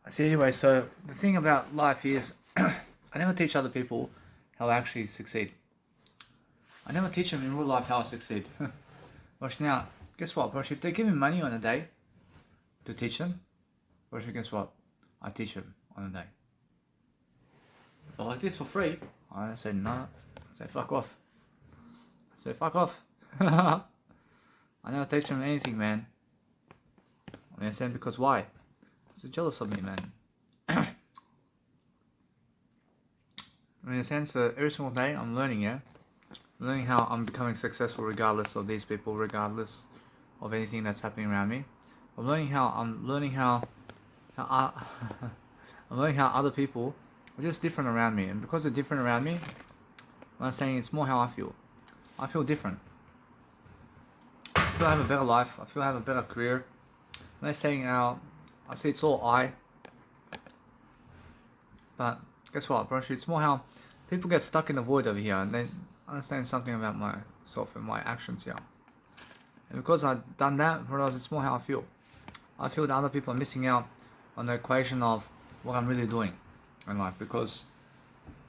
See, anyway, so the thing about life is, I never teach other people how to actually succeed. I never teach them in real life how to succeed. But now, guess what, bro? If they give me money on a day to teach them, bro, guess what? I teach them on a day. But like this for free, I say no. I say fuck off. I say fuck off. I never teach them anything, man. I understand because why? They're jealous of me, man. In a sense, every single day I'm learning, yeah? I'm learning how I'm becoming successful regardless of these people, regardless of anything that's happening around me. I'm learning how I'm learning how other people are just different around me, and because they're different around me, I'm saying it's more how I feel. I feel different. I feel I have a better life. I feel I have a better career. I'm not saying I say it's all I. But guess what, bro? It's more how people get stuck in the void over here and they understand something about myself and my actions here. And because I've done that, whereas it's more how I feel. I feel that other people are missing out on the equation of what I'm really doing in life, because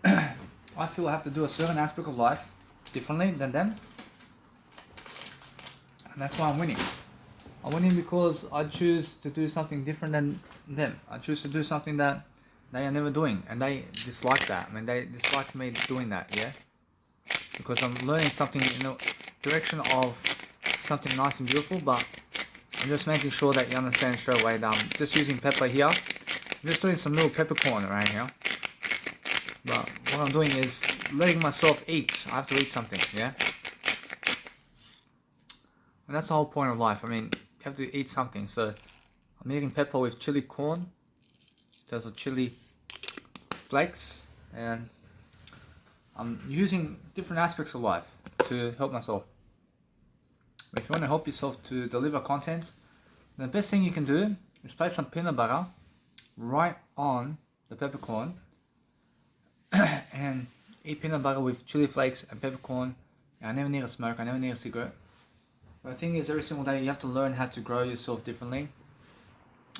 I feel I have to do a certain aspect of life differently than them. And that's why I'm winning. I'm winning because I choose to do something different than them. I choose to do something that they are never doing, and they dislike that. I mean, they dislike me doing that, yeah? Because I'm learning something in the direction of something nice and beautiful, but I'm just making sure that you understand straight away that I'm just using pepper here. I'm just doing some little peppercorn right here. But what I'm doing is letting myself eat. I have to eat something, yeah? And that's the whole point of life. I mean, you have to eat something. So I'm eating pepper with chili corn. There's a chili flakes, and I'm using different aspects of life to help myself. If you want to help yourself to deliver content, the best thing you can do is place some peanut butter right on the peppercorn and eat peanut butter with chili flakes and peppercorn. And I never need a smoke, I never need a cigarette. But the thing is, every single day you have to learn how to grow yourself differently.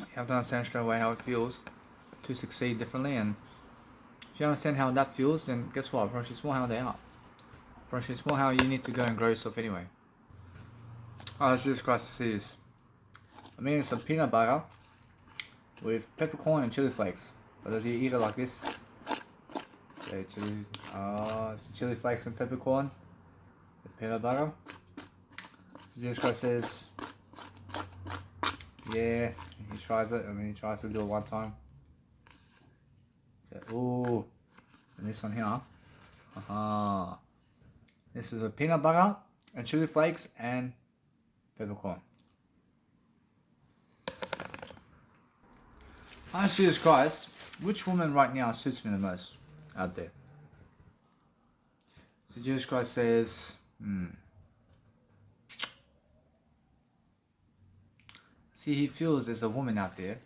You have to understand straight away how it feels to succeed differently, and if you understand how that feels, then guess what, bro? It's more how they are. Bro, it's more how you need to go and grow yourself anyway. Oh, it's just Christ to see this. I'm eating some peanut butter with peppercorn and chili flakes. But does he eat it like this? Okay, it's chili flakes and peppercorn with peanut butter. So Jesus Christ says, yeah, he tries it. I mean, he tries to do it one time. So, ooh, and this one here. This is a peanut butter and chili flakes and peppercorn. Ask Jesus Christ, which woman right now suits me the most out there? So Jesus Christ says, See, he feels there's a woman out there.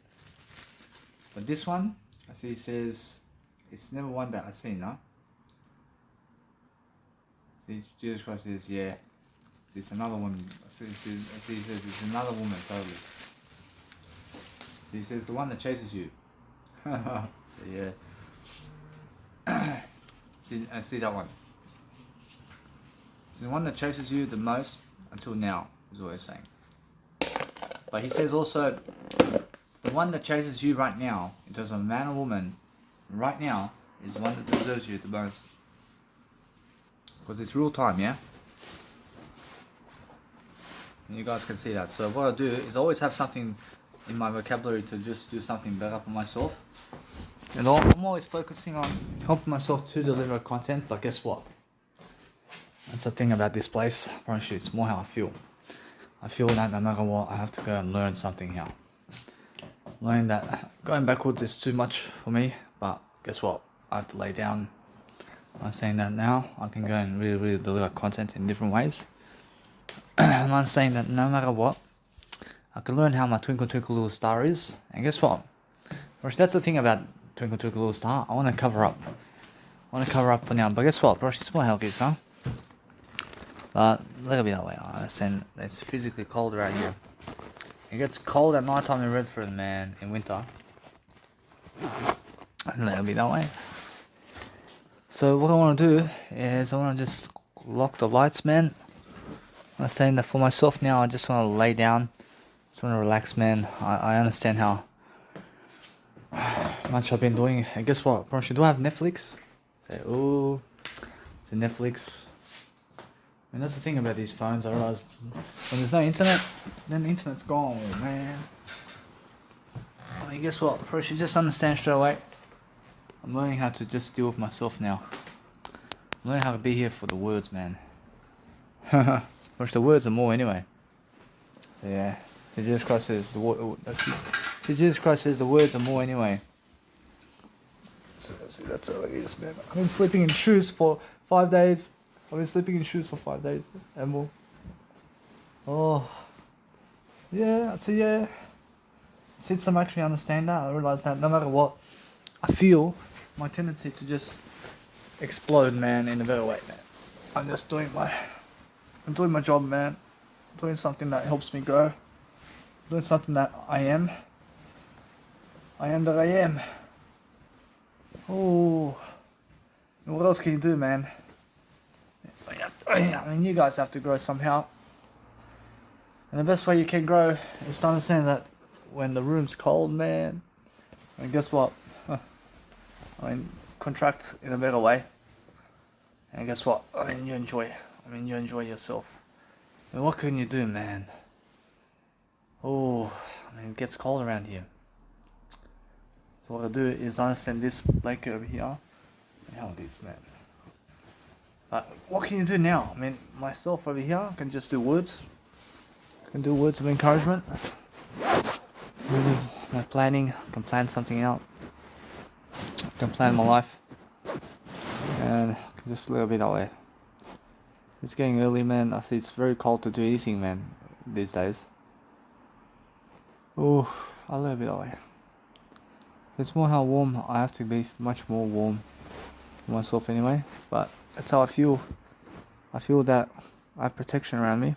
But this one, I see he says, it's never one that I've seen, no? See, Jesus Christ says, yeah. See, it's another woman. See, he says it's another woman, totally. See, he says the one that chases you. Yeah. See, I see that one. It's the one that chases you the most until now, is what he's saying. But he says also, the one that chases you right now, in terms of man or woman, right now, is the one that deserves you the most. Because it's real time, yeah? And you guys can see that. So what I do is always have something in my vocabulary to just do something better for myself. And I'm always focusing on helping myself to deliver content, but guess what? That's the thing about this place. Honestly, it's more how I feel. I feel that no matter what, I have to go and learn something here. Learning that going backwards is too much for me, but guess what? I have to lay down. I'm saying that now, I can go and really deliver content in different ways. I'm saying that no matter what, I can learn how my Twinkle Twinkle Little Star is, and guess what? That's the thing about Twinkle Twinkle Little Star, I want to cover up. I want to cover up for now, but guess what, bro? It's more healthy, huh? But let it be that way. I understand it's physically cold right here. It gets cold at night time in Redfern, man, in winter. And let it be that way. So what I want to do is I want to just lock the lights, man. I'm saying that for myself now. I just want to lay down. Just want to relax, man. I understand how much I've been doing. And guess what? Do I have Netflix? Say, oh, it's a Netflix. And that's the thing about these phones. I realized when there's no internet, then the internet's gone, man. I mean, guess what? Bro, you just understand straight away. I'm learning how to just deal with myself now. I'm learning how to be here for the words, man. Which the words are more anyway. So yeah, so Jesus Christ says Jesus Christ says the words are more anyway. So that's all it is, man. I've been sleeping in shoes for 5 days. I've been sleeping in shoes for 5 days and more. Oh, yeah. So yeah. Since I'm actually understand that, I realize that no matter what I feel, my tendency to just explode, man, in a better way, man. I'm doing my job, man. I'm doing something that helps me grow. I'm doing something that I am. I am that I am. Oh, and what else can you do, man? I mean, you guys have to grow somehow. And the best way you can grow is to understand that when the room's cold, man, and guess what? I mean, contract in a better way. And guess what? I mean, you enjoy yourself. I mean, what can you do, man? Oh, I mean, it gets cold around here. So what I do is I understand this blanket over here. And how it is, man. What can you do now? I mean, myself over here can just do words. I can do words of encouragement. My planning, I can plan something out. I can plan my life. And I can just live a bit that way. It's getting early, man. I see it's very cold to do anything, man, these days. Oh, I live a bit that way. It's more how warm I have to be, much more warm myself anyway. But that's how I feel. I feel that I have protection around me.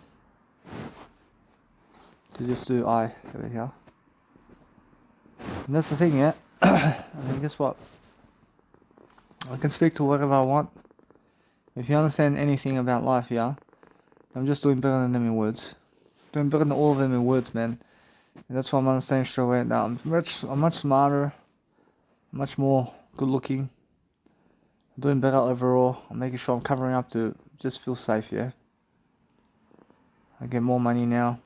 To just do I over here. And that's the thing, yeah. I mean, guess what? I can speak to whatever I want. If you understand anything about life, yeah, I'm just doing better than them in words. Doing better than all of them in words, man. And that's why I'm understanding straight away now. I'm much smarter, much more good looking. I'm doing better overall. I'm making sure I'm covering up to just feel safe, yeah. I get more money now.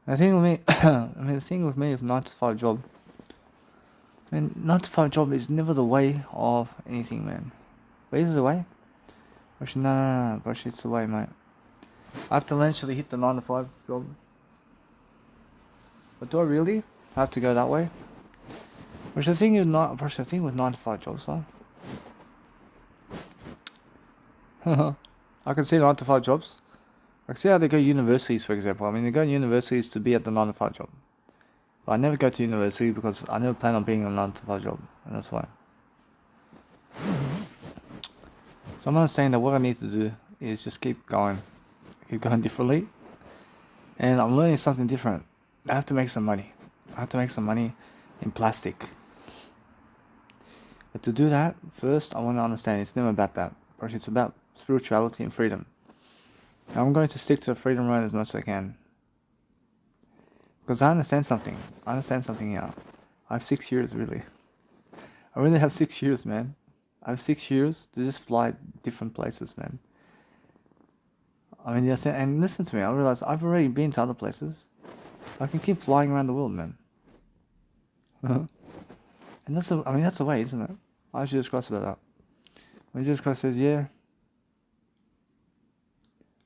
The thing with me, the thing with me with 9 to 5 job. I mean, 9 to 5 job is never the way of anything, man. But is it the way? Actually, no, but it's the way, mate. I have to eventually hit the 9 to 5 job. But do I really have to go that way? Which the thing is not. The thing with 9 to 5 jobs, though. I can see 9 to 5 jobs. I can see how they go to universities, for example. I mean, they go to universities to be at the 9 to 5 job. But I never go to university because I never plan on being on a 9 to 5 job, and that's why. So I'm understanding that what I need to do is just keep going differently. And I'm learning something different. I have to make some money. I have to make some money in plastic. But to do that, first I want to understand it's never about that. But it's about spirituality and freedom. And I'm going to stick to the freedom road as much as I can. Because I understand something. Here. I have 6 years, really. I really have 6 years, man. I have 6 years to just fly different places, man. I mean, yes, and listen to me. I realize I've already been to other places. I can keep flying around the world, man. And that's the way, isn't it? I should just cross about that. When Jesus Christ says, yeah.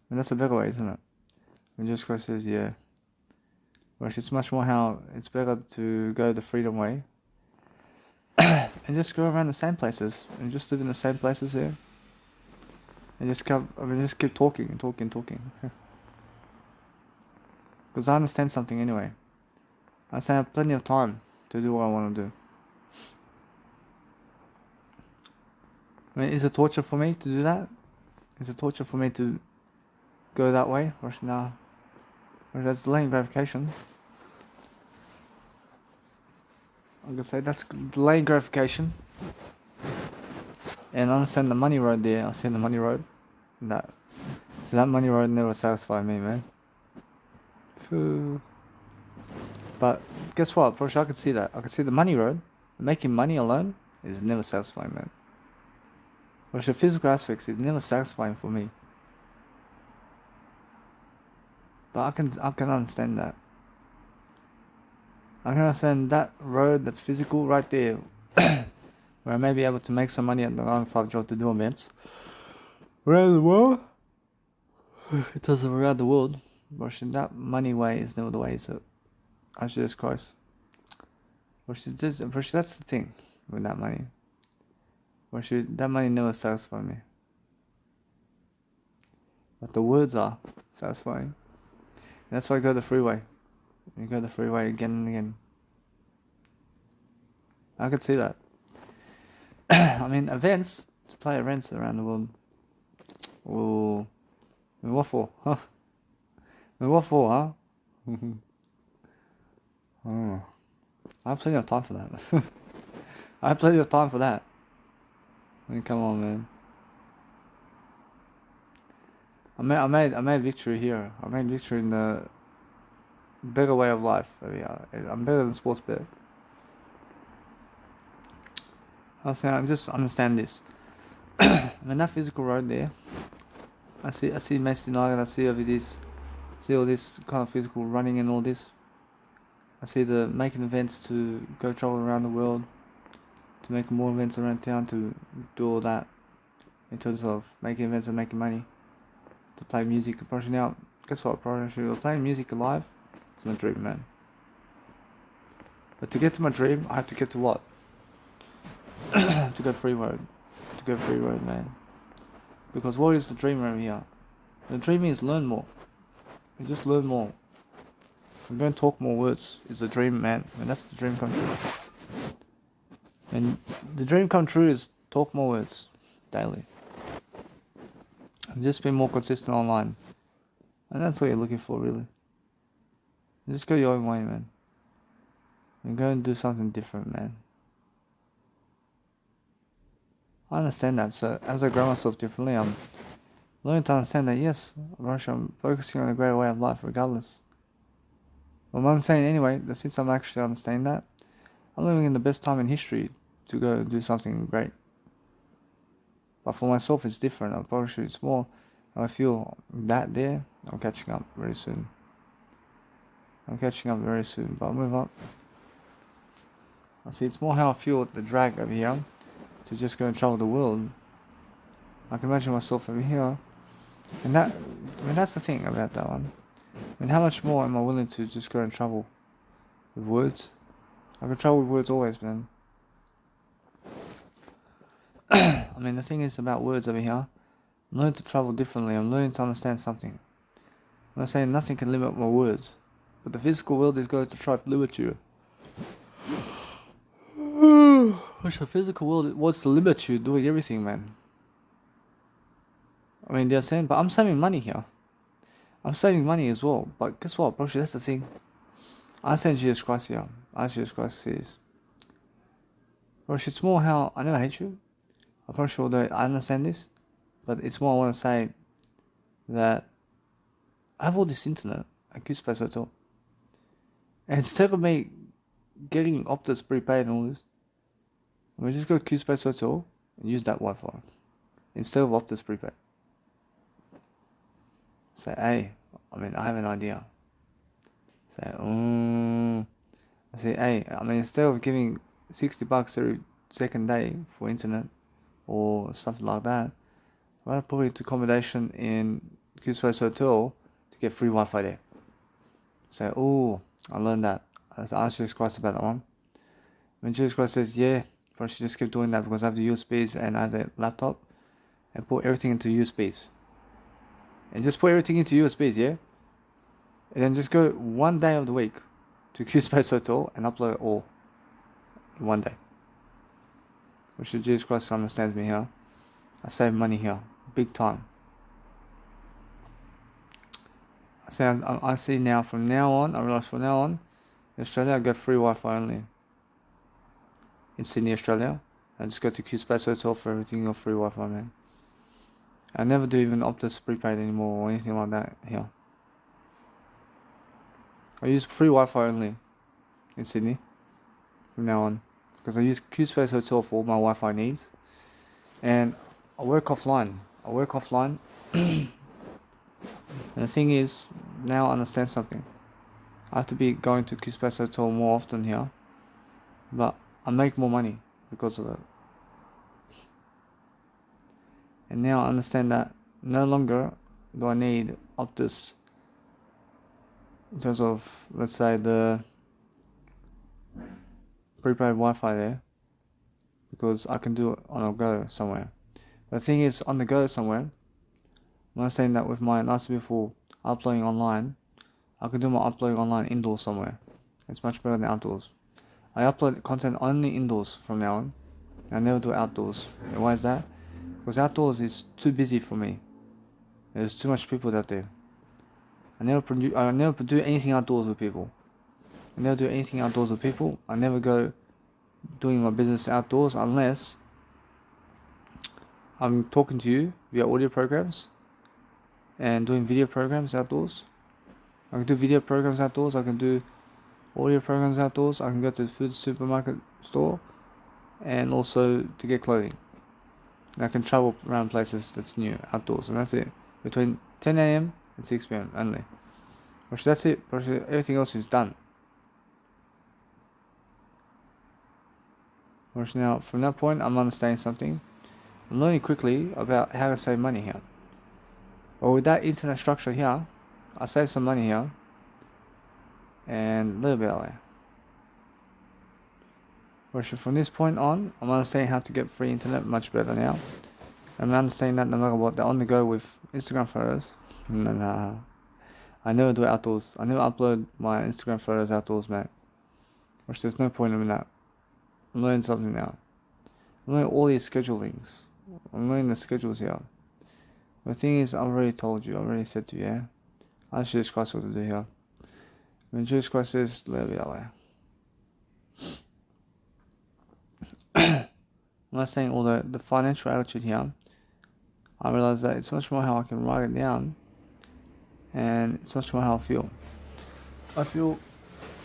And that's a better way, isn't it? When Jesus Christ says, yeah. Whereas it's much more how it's better to go the freedom way. And just go around the same places. And just live in the same places here. And just keep talking and talking. Because I understand something anyway. I have plenty of time to do what I want to do. I mean, is it torture for me to do that? Is it torture for me to go that way? Or no? Or that's delaying gratification. I'm gonna say that's delaying gratification. And understand the money road there. I see the money road. That so that money road never satisfied me, man. Phew. But guess what? For sure, I can see that. I can see the money road. Making money alone is never satisfying, man. For the physical aspects, it's never satisfying for me. But I can understand that. I can understand that road that's physical right there, where I may be able to make some money at the 9 to 5 job to do events around the world. It does around the world. But that money way is never the way, is it? Jesus Christ. But that's the thing with that money. That money never satisfies me. But the words are satisfying. And that's why I go the freeway. You go the freeway again and again. I could see that. I mean, events, to play events around the world. Ooh. What for? Huh? What for, huh? Oh. I have plenty of time for that. I have plenty of time for that. I mean, come on, man. I made victory here. I made victory in the better way of life. Yeah, I'm better than sports bet. I just understand this. I mean, that physical road there. I see Messi United. I see over this. See all this kind of physical running and all this. I see the making events to go travel around the world, to make more events around town, to do all that in terms of making events and making money, to play music and pushing out. Guess what? Playing music alive. It's my dream, man. But to get to my dream, I have to get to what? To go free road. To go free road, man. Because what is the dream over here? The dream is learn more. You just learn more. I'm going to talk more words. Is the dream, man. And that's the dream come true. And the dream come true is talk more words daily. And just be more consistent online. And that's what you're looking for, really. And just go your own way, man. And go and do something different, man. I understand that. So as I grow myself differently, I'm learning to understand that, yes, I'm focusing on a greater way of life regardless. But what I'm saying anyway, that since I'm actually understanding that, I'm living in the best time in history to go and do something great. But for myself, it's different. I'm probably sure it's more. I feel that there, I'm catching up very soon. But I'll move on. I see it's more how I feel the drag over here to just go and travel the world. I can imagine myself over here. And that's the thing about that one. I mean, how much more am I willing to just go and travel with words? I can travel with words always, man. I mean, the thing is about words over here. I'm learning to travel differently. I'm learning to understand something. I'm not saying nothing can limit my words, but the physical world is going to try to limit you. Which the physical world wants to limit you doing everything, man. I mean, they're saying, but I'm saving money here. I'm saving money as well. But guess what, bro? That's the thing. I understand Jesus Christ here. Jesus Christ says, bro, it's more how I never hate you. I'm pretty sure that I understand this, but it's more I want to say that I have all this internet at QSpace Hotel. And instead of me getting Optus prepaid and all this, I mean, just go to QSpace Hotel and use that Wi-Fi instead of Optus prepaid. Say, hey, I mean, I have an idea. Say, I say, hey, I mean, instead of giving $60 every second day for internet or something like that, why not put it to accommodation in QSpace Hotel to get free Wi-Fi there? Say, oh, I learned that. I asked Jesus Christ about that one. When Jesus Christ says, yeah, I should just keep doing that because I have the USBs and I have the laptop, and put everything into USBs. And just put everything into USBs, yeah? And then just go one day of the week to QSpace Hotel and upload it all in one day. Which Jesus Christ understands me here. I save money here, big time. I see now, from now on, I realize from now on, in Australia I get free Wi-Fi only. in Sydney, Australia. I just go to Q-Space Hotel for everything or free Wi-Fi, man. I never do even Optus prepaid anymore or anything like that here. I use free Wi-Fi only in Sydney from now on, because I use Q-Space Hotel for all my Wi-Fi needs, and I work offline. And the thing is, now I understand something. I have to be going to Q-Space Hotel more often here, but I make more money because of it. And now I understand that no longer do I need Optus in terms of, let's say, the prepaid Wi-Fi there, because I can do it on the go somewhere. But the thing is, on the go somewhere, I'm not saying that with my nice beautiful uploading online, I can do my uploading online indoors somewhere. It's much better than outdoors. I upload content only indoors from now on. I never do outdoors. And why is that? Because outdoors is too busy for me. There's too much people out there. I never do anything outdoors with people. I never go doing my business outdoors unless I'm talking to you via audio programs and doing video programs outdoors. I can do video programs outdoors, I can do audio programs outdoors, I can go to the food supermarket store, and also to get clothing. And I can travel around places that's new outdoors, and that's it. Between 10 AM and 6 PM only. But that's it. Everything else is done. Which now, from that point, I'm understanding something. I'm learning quickly about how to save money here. But with that internet structure here, I save some money here, and a little bit that way. Which from this point on, I'm understanding how to get free internet much better now. I'm understanding that no matter what, they're on the go with Instagram photos. Nah, I never do it outdoors. I never upload my Instagram photos outdoors, man. Which there's no point in that. I'm learning something now. I'm learning all these schedulings. I'm learning the schedules here. The thing is, I've already told you, I've already said to you, yeah? Ask Jesus Christ what to do here. When Jesus Christ says, let it be that way. I'm not saying all the financial attitude here. I realize that it's much more how I can write it down, and it's much more how I feel. I feel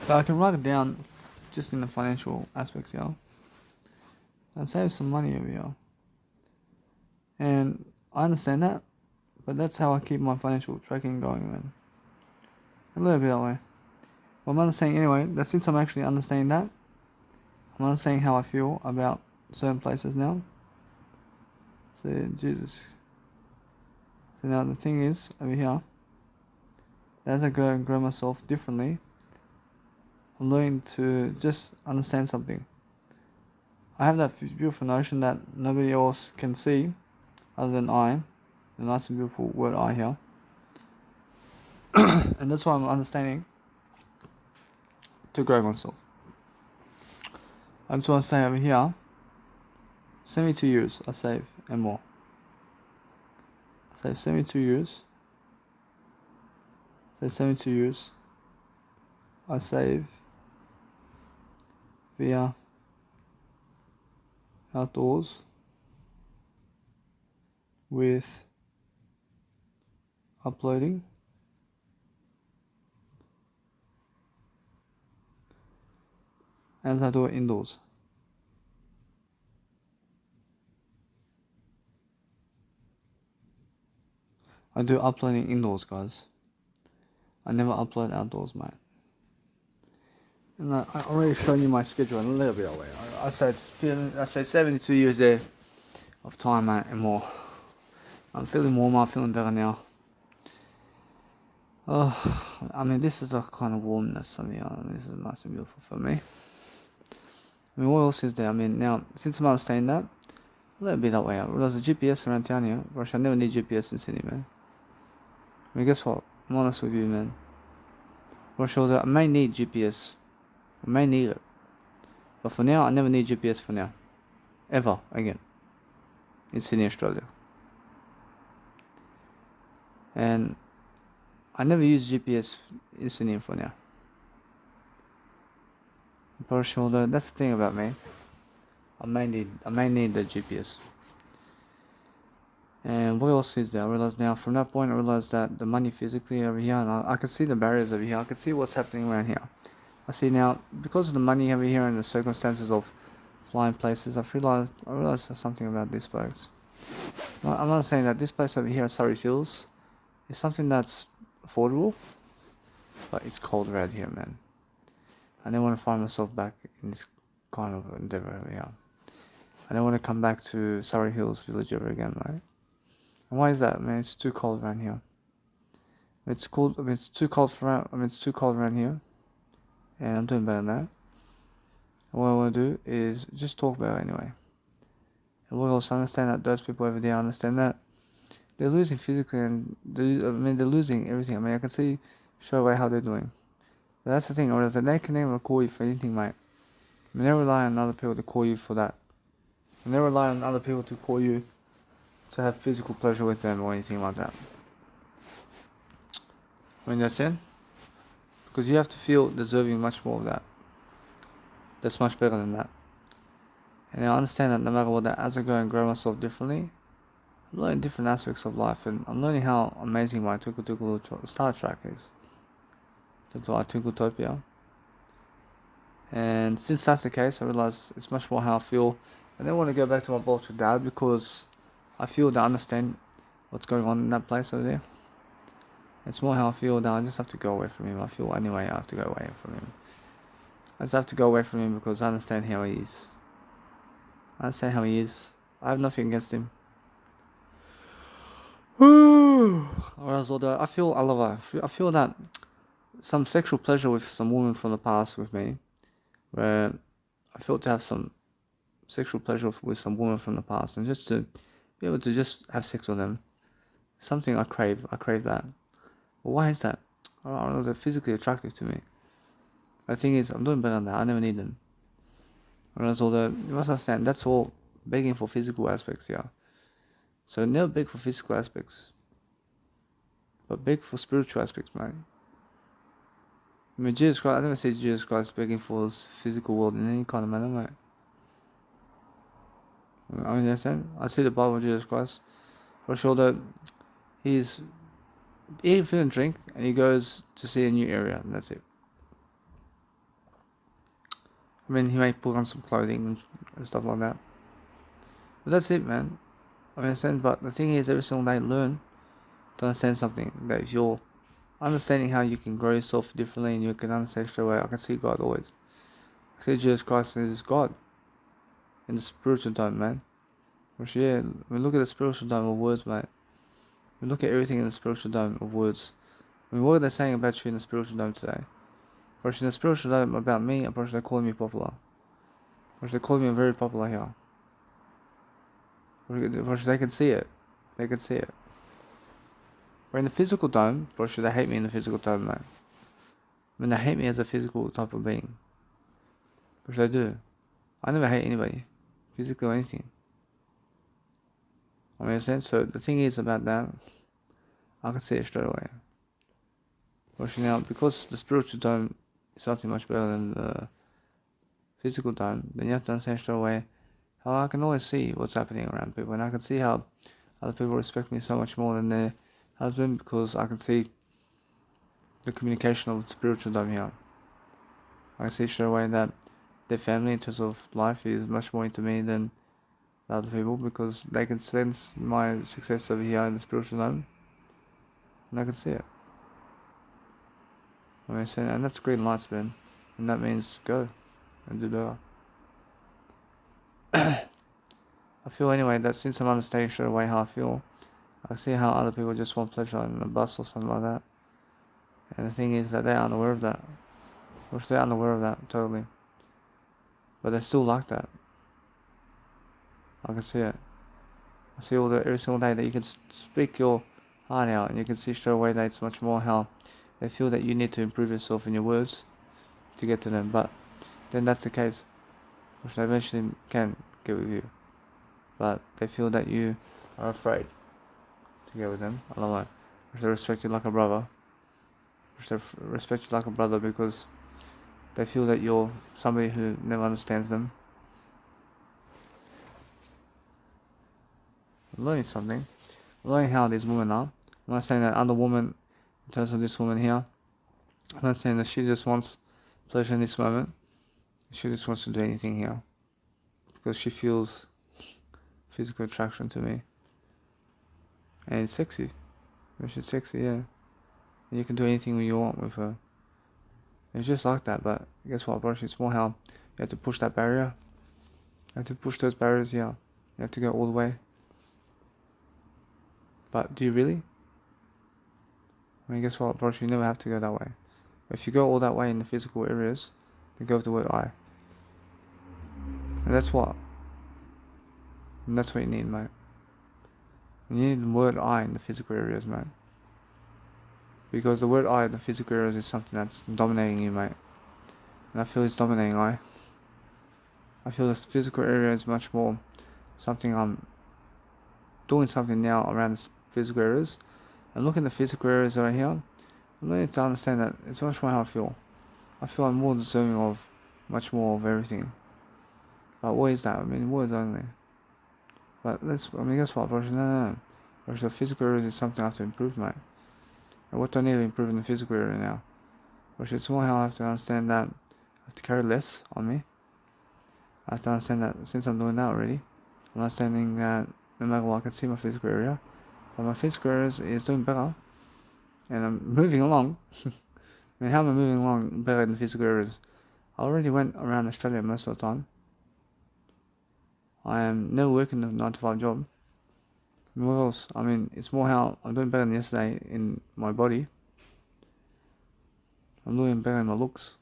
that I can write it down just in the financial aspects here, and save some money over here. And I understand that, but that's how I keep my financial tracking going, man. A little bit that way. But I'm understanding anyway, that since I'm actually understanding that, I'm understanding how I feel about certain places now. So, Jesus. So now the thing is, over here, as I go and grow myself differently, I'm learning to just understand something. I have that beautiful notion that nobody else can see other than I, the nice and beautiful word I here. And that's why I'm understanding to grow myself. I just want to say over here, 72 years I save and more. I save 72 years. I save via outdoors with uploading as I do it indoors. I do uploading indoors, guys. I never upload outdoors, mate. And I already shown you my schedule a little bit away. I said 72 years there of time, mate, and more. I'm feeling warmer, I'm feeling better now. Oh, I mean, this is a kind of warmness. I mean, this is nice and beautiful for me. I mean, what else is there? I mean, now, since I'm understanding that, a little bit that way. There's a GPS around town here. Gosh, I never need GPS in Sydney, man. I mean, guess what? I'm honest with you, man. Gosh, I may need GPS. I may need it. But for now, I never need GPS for now. Ever again. In Sydney, Australia. And I never use GPS in Sydney for now. But shoulder, that's the thing about me. I may need the GPS. And what else is there? I realized now, from that point, I realized that the money physically over here, and I can see the barriers over here. I can see what's happening around here. I see now, because of the money over here and the circumstances of flying places, I realized there's something about this place. I'm not saying that this place over here at Surrey Hills is something that's affordable, but it's cold around here, man. I don't want to find myself back in this kind of endeavor over here. I don't want to come back to Surrey Hills Village ever again, right? And why is that, man? It's too cold around here. It's cold. I mean, it's too cold it's too cold around here, and I'm doing better than that. And what I want to do is just talk about it anyway. And we also understand that those people over there understand that they're losing physically, and they're losing everything. I mean, I can see straight away how they're doing. But that's the thing. I realize that they can never call you for anything, mate. I mean, they rely on other people to call you for that. And they rely on other people to call you to have physical pleasure with them or anything like that. I mean, that's it. Because you have to feel deserving much more of that. That's much better than that. And I understand that no matter what, that as I go and grow myself differently, I'm learning different aspects of life, and I'm learning how amazing my Twinkle Twinkle Star Track is. That's why Twinkletopiya. And since that's the case, I realize it's much more how I feel. I don't want to go back to my Bolshevik dad because I feel that I understand what's going on in that place over there. It's more how I feel that I just have to go away from him. I feel anyway I have to go away from him. I just have to go away from him because I understand how he is. I understand how he is. I have nothing against him. Whereas although I feel that some sexual pleasure with some woman from the past with me, where I felt to have some sexual pleasure with some woman from the past, and just to be able to just have sex with them, something I crave. I crave that. But why is that? I don't know, they're physically attractive to me. The thing is, I'm doing better than that. I never need them. Whereas although you must understand, that's all begging for physical aspects, yeah. So never beg for physical aspects, but beg for spiritual aspects, man. I mean, Jesus Christ, I never see Jesus Christ begging for his physical world in any kind of manner, mate. I mean, understand? I see the Bible of Jesus Christ. For sure that he's eating and drink, and he goes to see a new area, and that's it. I mean, he may put on some clothing and stuff like that. But that's it, man. I understand, but the thing is, every single day learn to understand something. That if you're understanding how you can grow yourself differently and you can understand straight away, I can see God always. I see Jesus Christ as God in the spiritual dome, man. Which, yeah, we look at the spiritual dome of words, mate. We look at everything in the spiritual dome of words. I mean, what are they saying about you in the spiritual dome today? Or in the spiritual dome about me, or they're calling me popular. Or they're calling me very popular here. Or they can see it. They can see it. Or in the physical dome, or should they hate me in the physical dome, mate? I mean, they hate me as a physical type of being. Which they do. I never hate anybody. Physically or anything. I mean, so the thing is about that, I can see it straight away. Which now, because the spiritual dome is something much better than the physical dome, then you have to understand straight away how I can always see what's happening around people, and I can see how other people respect me so much more than their husband, because I can see the communication of the spiritual dome here. I can see straight away that their family in terms of life is much more into me than the other people, because they can sense my success over here in the spiritual dome, and I can see it. I mean, and that's green lights, man, and that means go and do better. I feel anyway that since I'm understanding straight away how I feel, I see how other people just want pleasure in the bus or something like that. And the thing is that they're unaware of that. Which they're unaware of that, totally. But they still like that. I can see it. I see every single day that you can speak your heart out, and you can see straight away that it's much more how they feel that you need to improve yourself in your words to get to them. But then that's the case, which they eventually can get with you. But they feel that you are afraid to get with them. I don't know. Which they respect you like a brother. Which they respect you like a brother because they feel that you're somebody who never understands them. I'm learning something. I'm learning how these women are. I'm not saying that other woman, in terms of this woman here, I'm not saying that she just wants pleasure in this moment. She just wants to do anything here because she feels physical attraction to me, and it's sexy. She's sexy, yeah. And you can do anything you want with her. It's just like that, but guess what, bro? It's more how you have to push that barrier. You have to push those barriers here. You have to go all the way. But do you really? I mean, guess what, bro? You never have to go that way. If you go all that way in the physical areas, then go with the word I. And that's what. And that's what you need, mate. You need the word I in the physical areas, mate. Because the word I in the physical areas is something that's dominating you, mate. And I feel it's dominating I. I feel this physical area is much more something I'm doing something now around the physical areas. And look at the physical areas right here. I'm learning to understand that it's much more how I feel. I feel I'm more deserving of much more of everything. But what is that? I mean, words only. But guess what, bro? No. Bro, the physical area is something I have to improve, mate. And what do I need to improve in the physical area now? Bro, it's more how I have to understand that I have to carry less on me. I have to understand that since I'm doing that already, I'm understanding that no matter what, I can see my physical area. But my physical area is doing better. And I'm moving along. I mean, how am I moving along better in the physical areas? I already went around Australia most of the time. I am never working a 9 to 5 job. What else? I mean, it's more how I'm doing better than yesterday in my body. I'm doing better in my looks.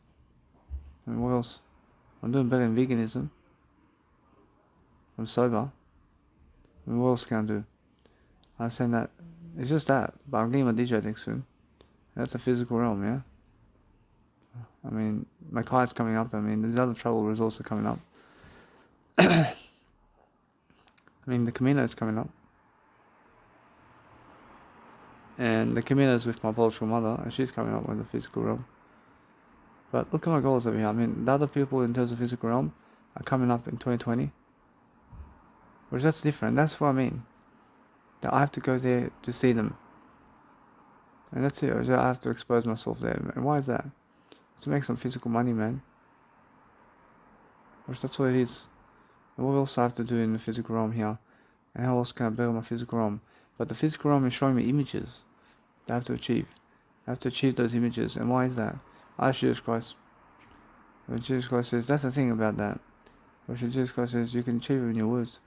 I mean, what else? I'm doing better in veganism. I'm sober. I mean, what else can I do? I was saying that it's just that, but I'm getting my DJ next soon. That's a physical realm, yeah? I mean, my kite's coming up. I mean, there's other travel resorts are coming up. I mean, the Camino's coming up. And the Camino's with my biological mother, and she's coming up with the physical realm. But look at my goals over here. I mean, the other people in terms of physical realm are coming up in 2020. Which that's different. That's what I mean. That I have to go there to see them. And that's it. I have to expose myself there. And why is that? To make some physical money, man. Which that's what it is. And what else I have to do in the physical realm here? And how else can I build my physical realm? But the physical realm is showing me images that I have to achieve. I have to achieve those images. And why is that? Jesus Christ. When Jesus Christ says, that's the thing about that. When Jesus Christ says, you can achieve it in your words.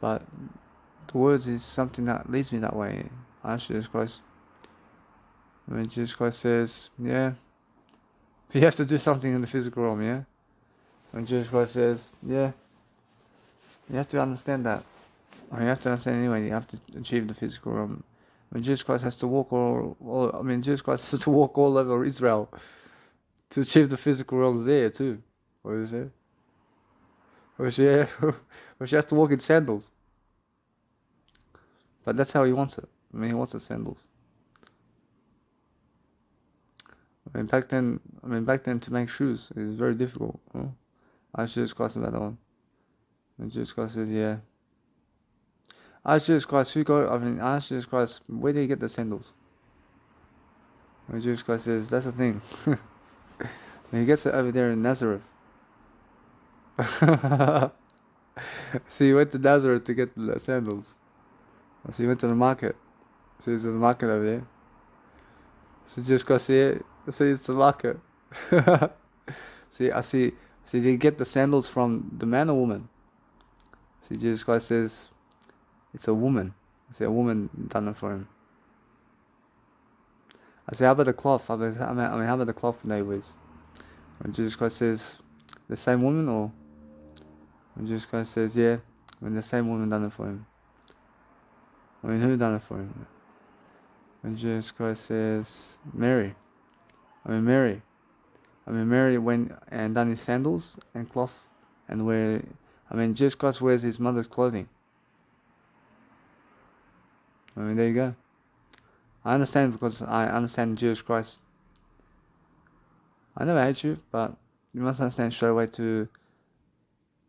But the words is something that leads me that way. Jesus Christ. When Jesus Christ says, yeah, you have to do something in the physical realm, yeah? When Jesus Christ says, yeah, you have to understand that. Or you have to understand anyway, you have to achieve the physical realm. When Jesus Christ has to walk Jesus Christ has to walk all over Israel to achieve the physical realms there too. What is it? Or she has to walk in sandals. But that's how he wants it. I mean, he wants the sandals. Back then to make shoes is very difficult. I Jesus Christ about that one. And Jesus Christ says, yeah. Ask Jesus Christ, ask Jesus Christ, where did he get the sandals? And Jesus Christ says, that's the thing. And he gets it over there in Nazareth. So he went to Nazareth to get the sandals. So he went to the market. So he's in the market over there. So Jesus Christ said, so it's the market. See, I see. See, did he get the sandals from the man or woman? See, Jesus Christ says, it's a woman. I say, a woman done it for him. I say, how about the cloth? How about the cloth they wears? When Jesus Christ says, the same woman, or when Jesus Christ says, yeah, when the same woman done it for him. I mean, who done it for him? When Jesus Christ says, Mary. Mary went and done his sandals and cloth and Jesus Christ wears his mother's clothing. There you go. I understand because I understand Jesus Christ. I never hate you, but you must understand straight away to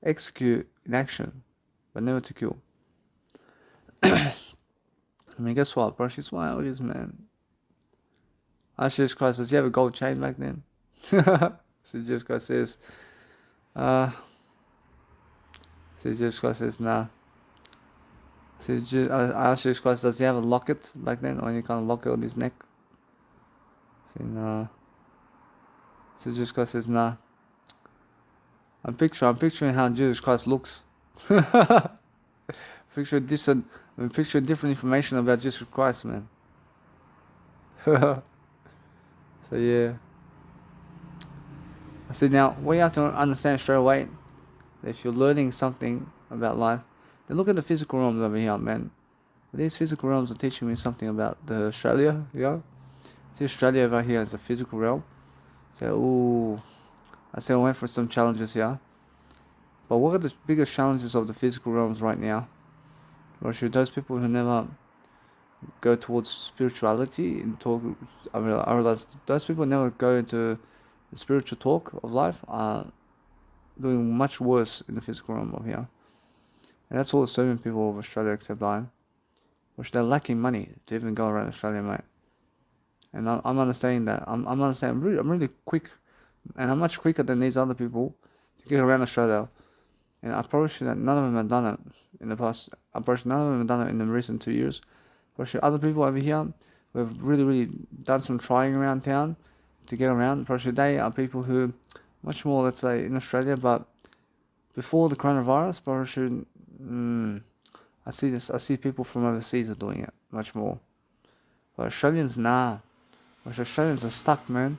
execute in action, but never to kill. I mean, guess what, bro? She's my eldest, man. Jesus Christ, does he have a gold chain back then? So Jesus Christ says, so Jesus Christ says, nah. So I asked Jesus Christ, does he have a locket back then, or any kind of locket on his neck? So nah. So Jesus Christ says, nah. I'm picturing how Jesus Christ looks. picture different information about Jesus Christ, man. So yeah. I said, now what you have to understand straight away, that if you're learning something about life, then look at the physical realms over here, man. These physical realms are teaching me something about the Australia, yeah. See, Australia over here is a physical realm. So ooh, I said I went for some challenges here. But what are the biggest challenges of the physical realms right now? Or should those people who never go towards spirituality and talk, I realize those people never go into the spiritual talk of life are doing much worse in the physical realm of here. And that's all the serving people of Australia except I, which they're lacking money to even go around Australia, mate. And I'm understanding that. I'm understanding. I'm really quick, and I'm much quicker than these other people to get around Australia. And I promise you that none of them have done it in the past. I promise none of them have done it in the recent 2 years. But other people over here who have really done some trying around town to get around. Probably they are people who, much more, let's say, in Australia, but before the coronavirus, probably I see people from overseas are doing it much more. But Australians, nah. But Australians are stuck, man.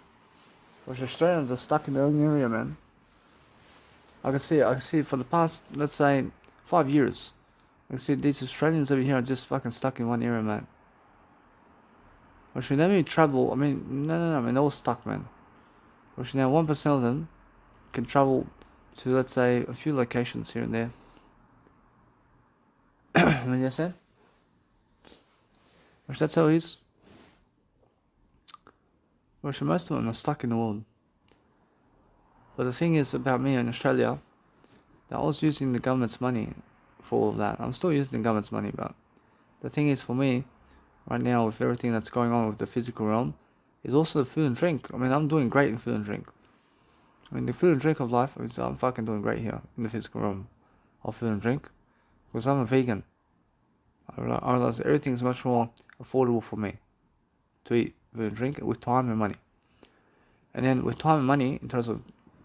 But Australians are stuck in their own area, man. I can see for the past, let's say, 5 years. I can see these Australians over here are just fucking stuck in one area, man. But should they travel? I mean, no, I mean, they're all stuck, man. But should now 1% of them can travel to, let's say, a few locations here and there. I mean, yes, sir? Which that's how it is. Which most of them are stuck in the world. But the thing is about me in Australia, that I was using the government's money for all of that. I'm still using the government's money, but the thing is for me, right now with everything that's going on with the physical realm, is also the food and drink. I mean, I'm doing great in food and drink. I mean, the food and drink of life, I'm fucking doing great here in the physical realm of food and drink. Because I'm a vegan. I realize everything's much more affordable for me to eat food and drink with time and money. And then with time and money, in terms of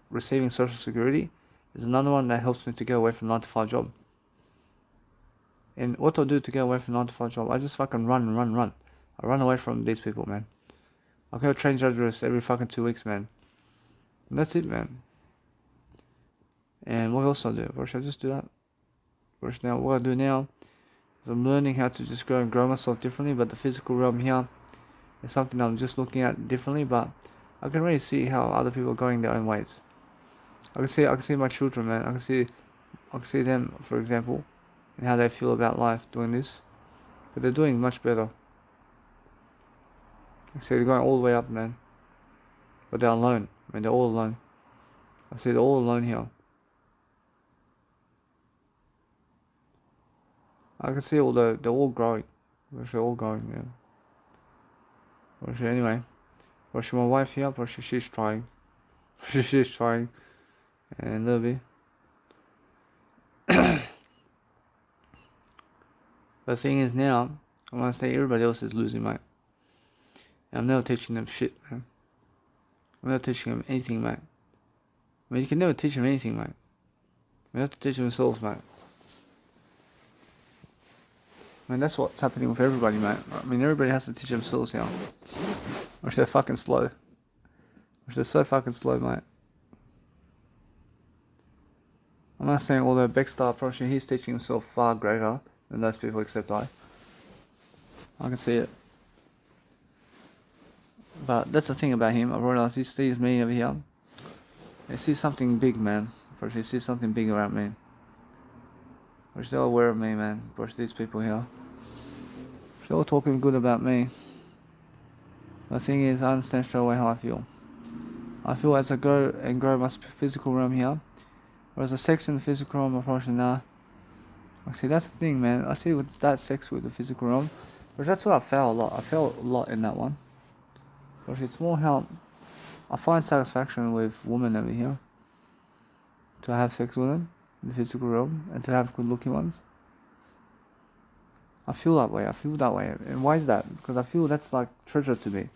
receiving social security, is another one that helps me to get away from 9 to 5 job. And what do I do to get away from 9 to 5 job? I just fucking run. I run away from these people, man. I go change address every fucking 2 weeks, man. And that's it, man. And what else I do? Or should I just do that? Or now, what I do now is I'm learning how to just go and grow myself differently, but the physical realm here is something I'm just looking at differently, but I can really see how other people are going their own ways. I can see my children, man. I can see them, for example, and how they feel about life doing this. But they're doing much better. I see they're going all the way up, man. But they're alone. I mean, they're all alone. I see they're all alone here. I can see they're all growing. They're all growing, yeah. Anyway. My wife here, she's trying. She's trying. And a little bit. The thing is now, I want to say everybody else is losing, mate. And I'm never teaching them shit, man. I'm never teaching them anything, mate. I mean, you can never teach them anything, mate. They have to teach themselves, mate. I mean, that's what's happening with everybody, mate. I mean, everybody has to teach themselves now. Or they're fucking slow. Or they're so fucking slow, mate. I'm not saying although Beckstar approaching, he's teaching himself far greater than those people except I can see it. But that's the thing about him. I realised he sees me over here. He sees something big, man. He sees something big around me. Which they're aware of me, man. These people here. They're all talking good about me. The thing is, I understand straight away how I feel. I feel as I go and grow my physical realm here, whereas the sex in the physical realm, I'm probably nah. See, that's the thing, man. I see with that sex with the physical realm, but that's what I felt a lot. I felt a lot in that one. But it's more how I find satisfaction with women over here. To have sex with them in the physical realm and to have good looking ones. I feel that way. And why is that? Because I feel that's like treasure to me.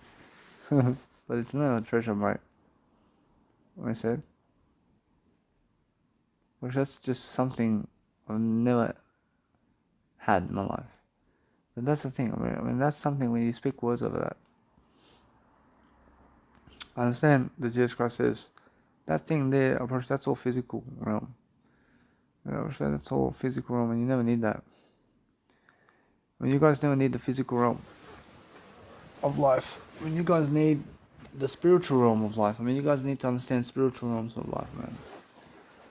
But it's not a treasure, right? What I said. Which that's just something I've never had in my life. But that's the thing. I mean that's something when you speak words over that. I understand that Jesus Christ says that thing there, approach, that's all physical realm. You know, that's all physical realm, and you never need that. I mean, you guys never need the physical realm of life. I mean, you guys need the spiritual realm of life. I mean, you guys need to understand spiritual realms of life, man.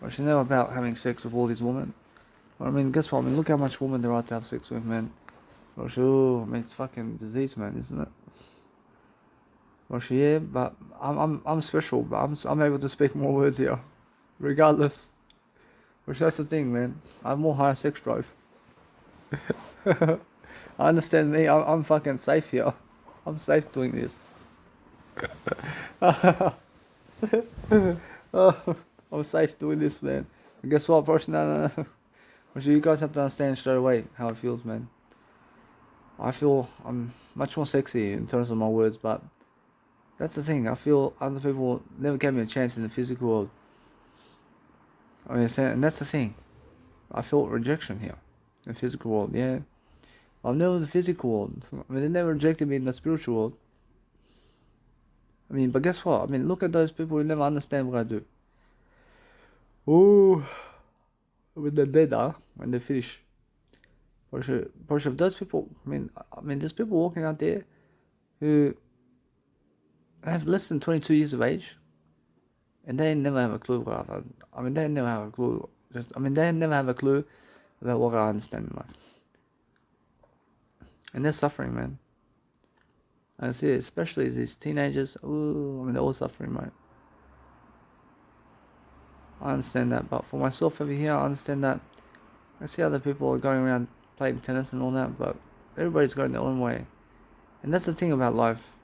It's never about having sex with all these women. I mean, guess what? I mean, look how much women there are to have sex with, man. Sure, I mean, it's fucking disease, man, isn't it? Yeah, but I'm special, but I'm able to speak more words here, regardless. That's the thing, man. I have more higher sex drive. I understand me. I'm fucking safe here. I'm safe doing this. I'm safe doing this, man. And guess what, person? No. You guys have to understand straight away how it feels, man. I feel I'm much more sexy in terms of my words, but that's the thing. I feel other people never gave me a chance in the physical world. I mean, and that's the thing. I felt rejection here in the physical world. Yeah, I've never the physical world. I mean, they never rejected me in the spiritual world. I mean, but guess what? I mean, look at those people who never understand what I do. Ooh, when they're dead, when they finish. Porsche, those people. I mean, there's people walking out there who have less than 22 years of age, and they never have a clue what I've. I mean, they never have a clue. They never have a clue about what I understand in life, and they're suffering, man. I see it, especially these teenagers. Ooh, I mean, they're all suffering, right? I understand that, but for myself over here, I understand that. I see other people are going around playing tennis and all that, but everybody's going their own way, and that's the thing about life.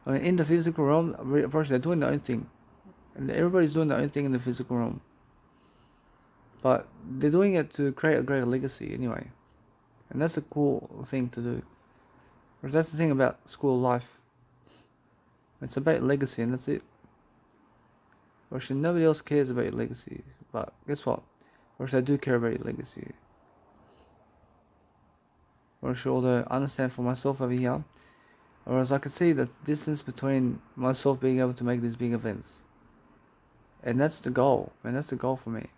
I mean, in the physical realm, they're doing their own thing, and everybody's doing their own thing in the physical realm. But they're doing it to create a greater legacy anyway, and that's a cool thing to do. Because that's the thing about school life. It's about legacy, and that's it. Or nobody else cares about your legacy, but guess what? Or I do care about your legacy. Or although I understand for myself over here, or as I can see the distance between myself being able to make these big events. And that's the goal, and that's the goal for me.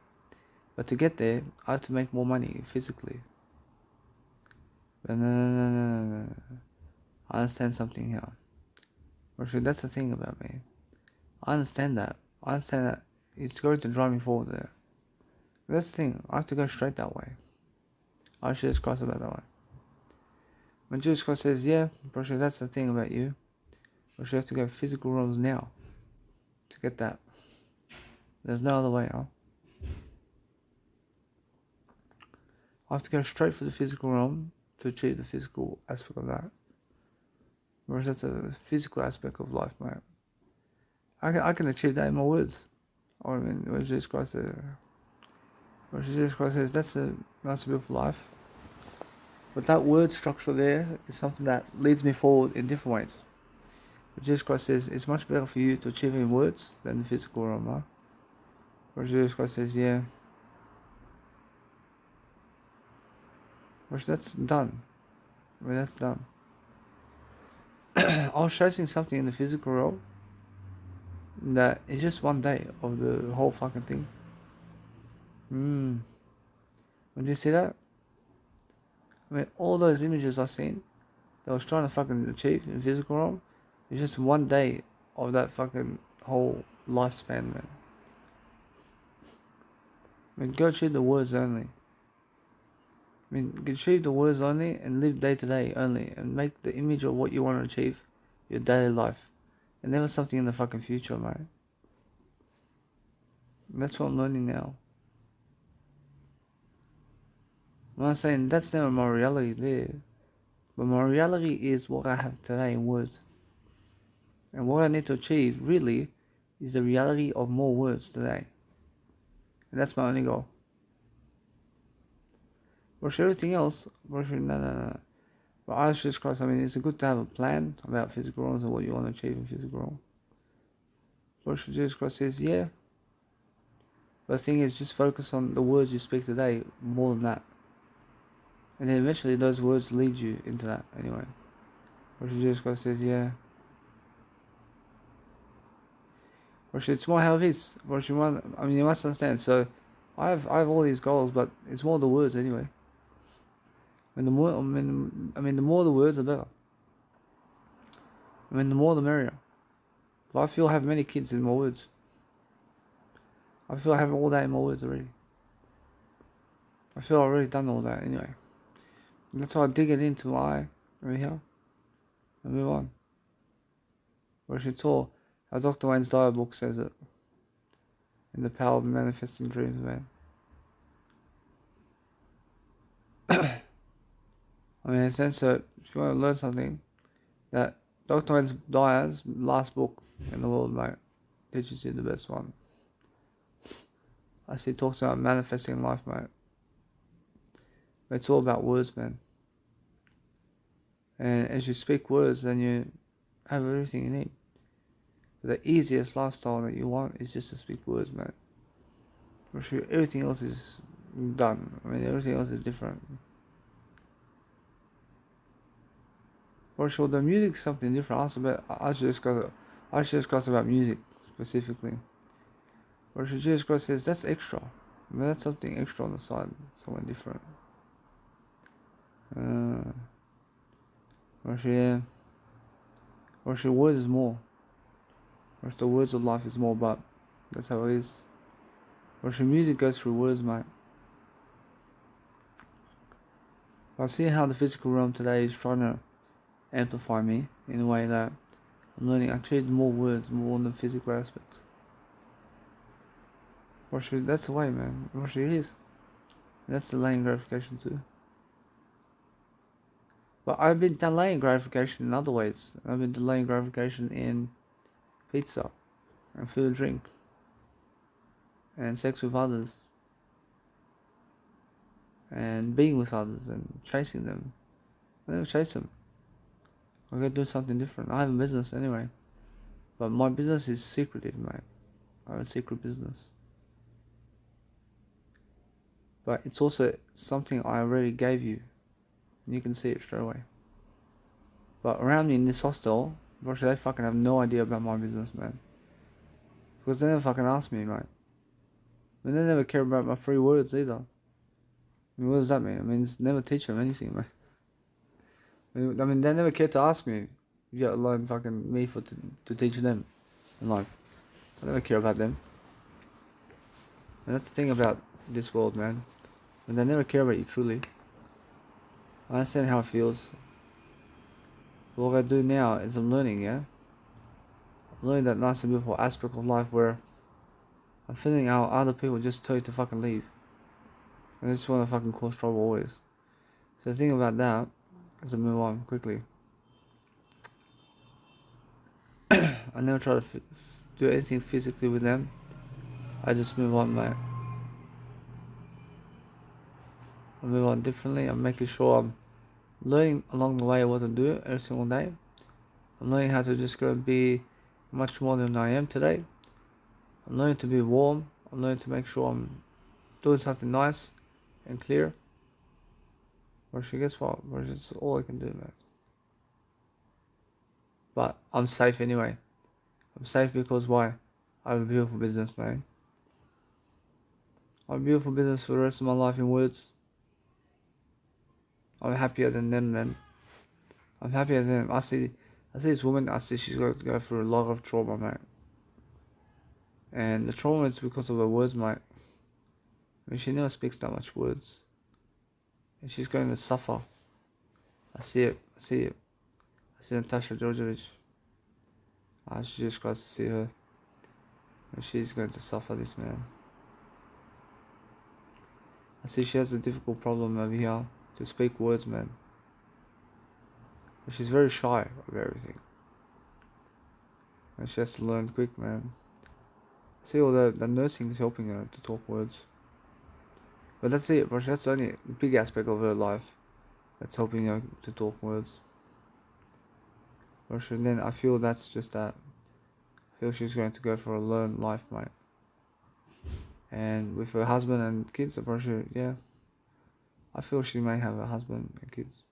But to get there, I have to make more money physically. But no. I understand something here. Or that's the thing about me. I understand that. It's going to drive me forward there. But that's the thing. I have to go straight that way. I should just cross about that way. When Jesus Christ says, yeah, Brother, that's the thing about you. But you have to go physical realms now to get that. There's no other way, huh? I have to go straight for the physical realm to achieve the physical aspect of that. Whereas that's a physical aspect of life, mate. I can achieve that in my words. Or I mean, when Jesus Christ says that's a beautiful life. But that word structure there is something that leads me forward in different ways. But Jesus Christ says it's much better for you to achieve in words than the physical realm, huh? Where Jesus Christ says, yeah. Which that's done. I mean, that's done. I was chasing something in the physical realm that is just one day of the whole fucking thing. When you see that? I mean, all those images I've seen that I was trying to fucking achieve in the physical realm is just one day of that fucking whole lifespan, man. I mean, go achieve the words only. I mean, achieve the words only and live day to day only and make the image of what you want to achieve your daily life. And never something in the fucking future, mate. And that's what I'm learning now. I'm not saying that's never my reality there. But my reality is what I have today in words. And what I need to achieve, really, is the reality of more words today. And that's my only goal. Watch everything else. Watch no, no, no. But I just cross. I mean, it's good to have a plan about physical goals and what you want to achieve in physical goal. Watch Jesus Christ says, yeah. But the thing is, just focus on the words you speak today more than that. And then eventually those words lead you into that anyway. Watch Jesus Christ says, yeah. Watch it's more how it is. Watch you want. I mean, you must understand. So, I have all these goals, but it's more the words anyway. And the more, the more the words, the better. I mean, the more the merrier. But I feel I have many kids in more words. I feel I have all that in more words already. I feel I've already done all that anyway. And that's why I dig it into my eye right here and move on. Which it's all how Dr. Wayne's diet book says it. In the power of manifesting dreams, man. I mean, in a sense that if you want to learn something, that Dr. Wayne's Dyer's last book in the world, mate, teaches you the best one. I see talks about manifesting life, mate. But it's all about words, man. And as you speak words, then you have everything you need. But the easiest lifestyle that you want is just to speak words, mate. For sure, everything else is done. I mean, everything else is different. For sure, the music's something different. I should discuss about music specifically. For sure, Jesus Christ says that's extra. I mean, that's something extra on the side, something different. Or sure, yeah. Or sure, words is more. Or the words of life is more, but that's how it is. Or sure, music goes through words, mate. But I see how the physical realm today is trying to amplify me in a way that I'm learning. I achieve more words more than physical aspects. Or sure, that's the way, man. Or sure, it is. And that's delaying gratification too. But I've been delaying gratification in other ways. I've been delaying gratification in pizza and food and drink and sex with others and being with others and chasing them. I never chase them. I'm gonna do something different. I have a business anyway. But my business is secretive, mate. I have a secret business. But it's also something I already gave you. And you can see it straight away. But around me in this hostel, they fucking have no idea about my business, man. Because they never fucking ask me, mate. And they never care about my free words either. I mean, what does that mean? I mean, it's never teach them anything, mate. I mean, they never care to ask me, let alone fucking me to teach them in life. I never care about them. And that's the thing about this world, man. And they never care about you truly. I understand how it feels. But what I do now is I'm learning, yeah? I'm learning that nice and beautiful aspect of life where I'm feeling how other people just tell you to fucking leave. And they just want to fucking cause trouble always. So the thing about that is I move on quickly. I never try to do anything physically with them. I just move on, mate. I move on differently. I'm making sure I'm learning along the way what to do every single day. I'm learning how to just go and be much more than I am today. I'm learning to be warm. I'm learning to make sure I'm doing something nice and clear. Or guess what? It's all I can do, man. But I'm safe anyway. I'm safe because why? I have a beautiful business, man. I have a beautiful business for the rest of my life in words. I'm happier than them, man. I'm happier than them. I see this woman, I see she's got to go through a lot of trauma, mate. And the trauma is because of her words, mate. I mean, she never speaks that much words. And she's going to suffer. I see it. I see Natasha Georgievich. She just got to see her. And she's going to suffer this, man. I see she has a difficult problem over here to speak words, man. She's very shy of everything. And she has to learn quick, man. I see all the nursing is helping her to talk words. But that's it, bro. That's only a big aspect of her life that's helping her to talk words. But then I feel that's just that. I feel she's going to go for a learned life, mate. And with her husband and kids, I'm pretty sure, yeah. I feel she may have a husband and kids.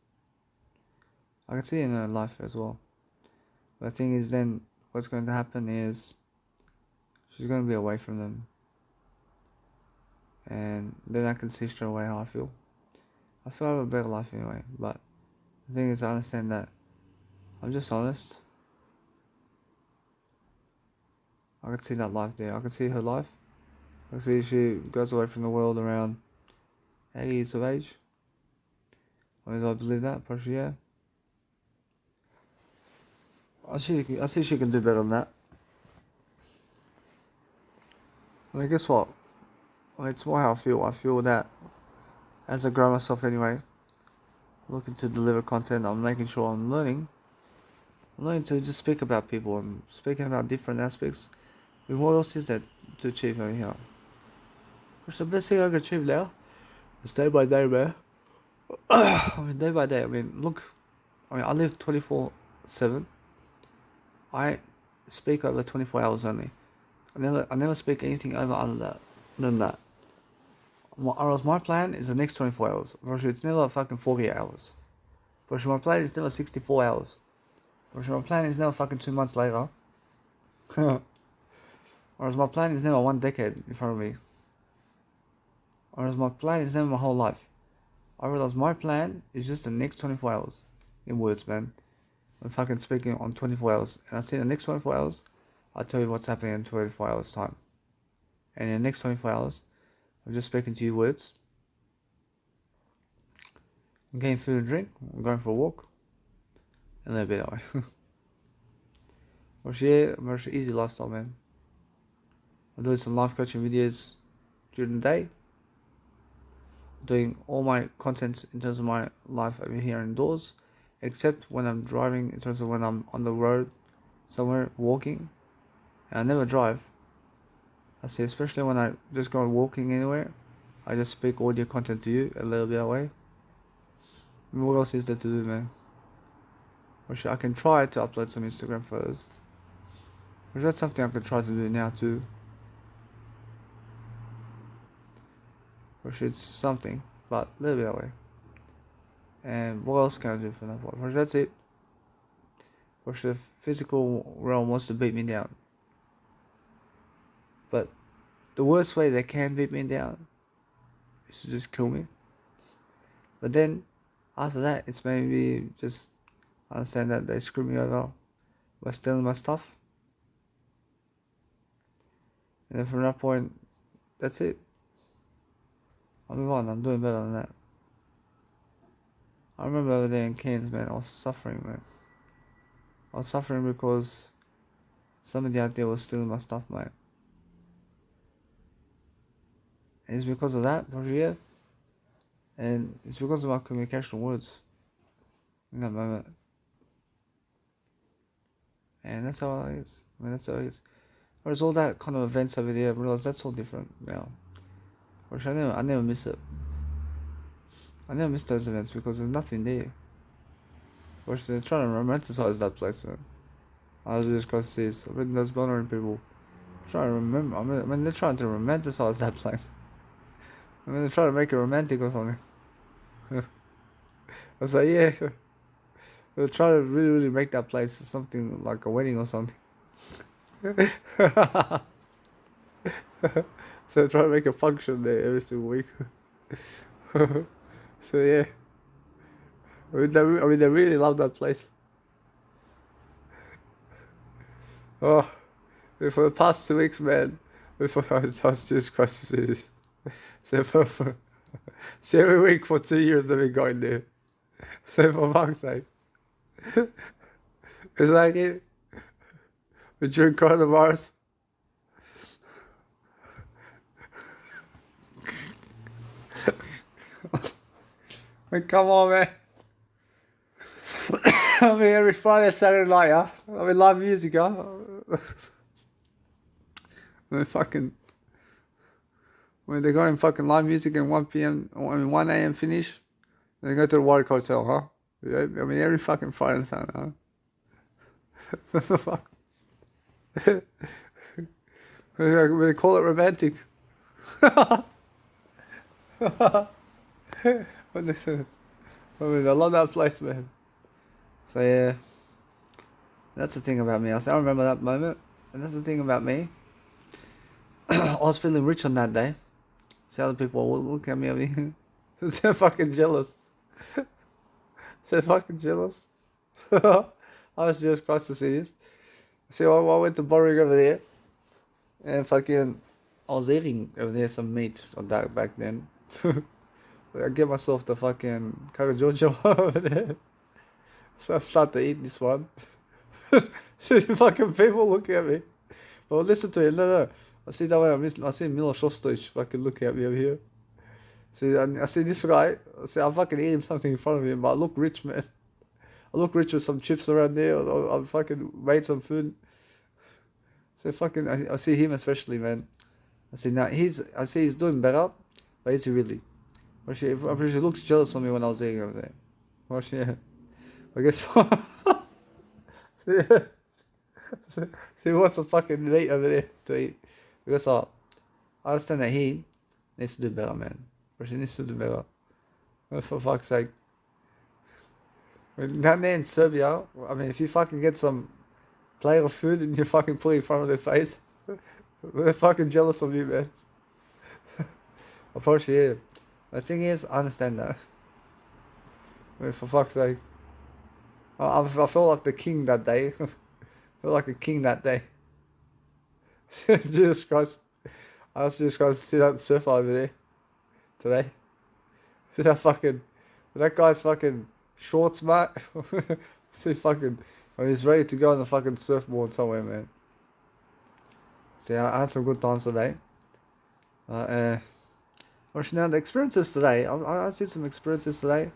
I can see it in her life as well. But the thing is, then what's going to happen is she's going to be away from them. And then I can see straight away how I feel. I feel I have a better life anyway. But the thing is, I understand that I'm just honest. I can see that life there. I can see her life. I can see she goes away from the world around 80 years of age. I mean, do I believe that? Probably, yeah. I see she can do better than that. I mean, guess what? I mean, it's more how I feel. I feel that as I grow myself anyway, looking to deliver content, I'm making sure I'm learning. I'm learning to just speak about people. I'm speaking about different aspects. I mean, what else is there to achieve over here? Because the best thing I can achieve now is day by day, man. I mean, day by day. I mean, look. I mean, I live 24/7. I speak over 24 hours only. I never speak anything over than that. Or else my plan is the next 24 hours. Virtually, it's never fucking 48 hours. Virtually, my plan is never 64 hours. Virtually, my plan is never fucking 2 months later. Or else my plan is never 1 decade in front of me. Or else my plan is never my whole life. I realize my plan is just the next 24 hours. In words, man. I'm fucking speaking on 24 hours. And I say the next 24 hours, I'll tell you what's happening in 24 hours time. And in the next 24 hours, I'm just speaking to you words. I'm getting food and drink. I'm going for a walk. And a little bit that way. Very easy lifestyle, man. I'm doing some life coaching videos during the day. Doing all my content in terms of my life over here indoors. Except when I'm driving, in terms of when I'm on the road somewhere walking. And I never drive. I say, especially when I just go walking anywhere, I just speak audio content to you a little bit away. I mean, what else is there to do, man? Which I can try to upload some Instagram photos. Which that's something I can try to do now too. Which it's something, but a little bit away. And what else can I do for that part? Which that's it. Which the physical realm wants to beat me down. But the worst way they can beat me down is to just kill me. But then, after that, it's maybe just understand that they screw me over by stealing my stuff. And then from that point, that's it. I'll move on. I'm doing better than that. I remember over there in Cairns, man, I was suffering, man. I was suffering because somebody out there was stealing my stuff, mate. And it's because of that, yeah. And it's because of my communication words in that moment. And that's how it is. I mean, that's how it is. Whereas all that kind of events over there, I realize that's all different now. Which I never miss it. I never miss those events because there's nothing there. Which they're trying to romanticize that place, man. I was just going to see it. I mean, those Bonner people trying to remember. I mean, they're trying to romanticize that place. I mean, they're trying to make it romantic or something. I was like, yeah. They're trying to really make that place something like a wedding or something. So try to make a function there every single week. So yeah, I mean, they really love that place. Oh, for the past 2 weeks, man, before I was just crossed to see this. So every week for 2 years they've been going there. So for fuck's sake, it's like it. During coronavirus. I mean, come on, man. I mean, every Friday, Saturday night, huh? I mean, live music, huh? I mean, fucking. When they go in fucking live music and 1 p.m., I mean, 1 a.m. finish, they go to the Warwick Hotel, huh? Yeah, I mean, every fucking Friday, Saturday, huh? What the fuck? They call it romantic. What they say? I mean, I love that place, man. So yeah, that's the thing about me. I remember that moment, and that's the thing about me. I was feeling rich on that day. See other people look at me over here. They're fucking jealous. They're fucking jealous. I was just across the cities. See, I went to Borring over there, and fucking, I was eating over there some meat on that back then. I get myself the fucking Karajojo over there. So I start to eat this one. See the fucking people looking at me. But listen to it, no. I see that way, I see Milos Ostojic fucking looking at me over here. See, I see this guy. See, I'm fucking eating something in front of him, but I look rich, man. I look rich with some chips around there. I fucking made some food. So fucking, I see him especially, man. I see now I see he's doing better, but is he really? Well, she looks jealous of me when I was eating over there. Well, yeah. I guess. See, what's the fucking meat over there to eat? Because I understand that he needs to do better, man. But she needs to do better. Well, for fuck's sake. Down there in Serbia, I mean, if you fucking get some plate of food and you fucking put it in front of their face, they're fucking jealous of you, man. Unfortunately, yeah. The thing is, I understand that. I mean, for fuck's sake. I felt like the king that day. I felt like a king that day. Jesus Christ. I was just going to sit out and surf over there today. See that guy's fucking shorts, mate. See fucking, I mean, he's ready to go on the fucking surfboard somewhere, man. See, I had some good times today. Now the experiences today, I see some experiences today.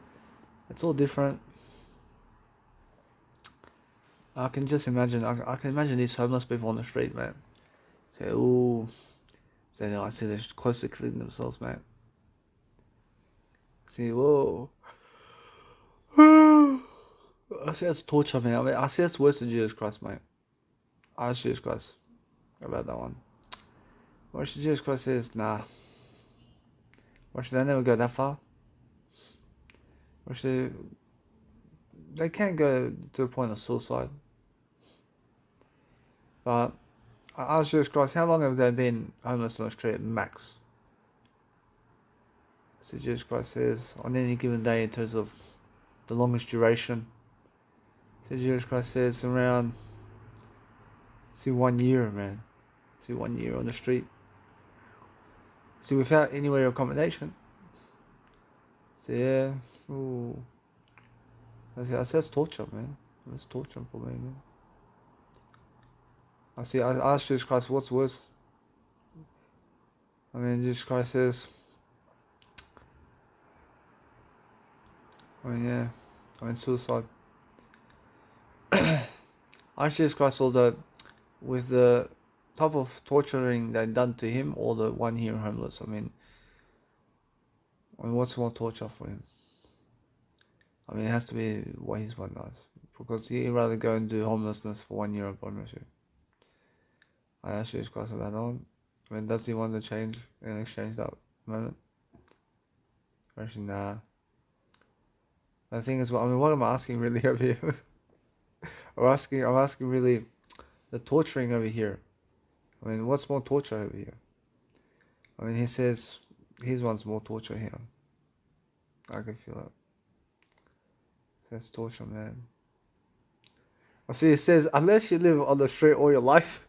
It's all different. I can just imagine, I can imagine these homeless people on the street, man. Say, ooh. Say, no, I see they're close to killing themselves, man. See, whoa. I see that's torture, man. I mean, I see that's worse than Jesus Christ, mate. I asked Jesus Christ about that one. What should Jesus Christ says, nah. Why should they never go that far? Why should they can't go to the point of suicide. But I asked Jesus Christ, how long have they been homeless on the street max? So Jesus Christ says, on any given day in terms of the longest duration. So Jesus Christ says around, 1 year, man. 1 year on the street. Without anywhere of accommodation. So yeah, ooh. I said, that's torture, man. That's torture for me, man. I asked Jesus Christ, what's worse? I mean, Jesus Christ says, suicide. I asked Jesus Christ, although, with the type of torturing that done to him, or the 1 year homeless, I mean, what's more torture for him? I mean, it has to be what his one does. Because he'd rather go and do homelessness for 1 year of partnership. I asked Jesus Christ about that one. I mean, does he want to change and exchange that moment? Actually, nah. The thing is, I mean, what am I asking really over here? I'm asking really the torturing over here. I mean, what's more torture over here? I mean, he says his one's more torture here. I can feel it. That's torture, man. I see it says, unless you live on the street all your life,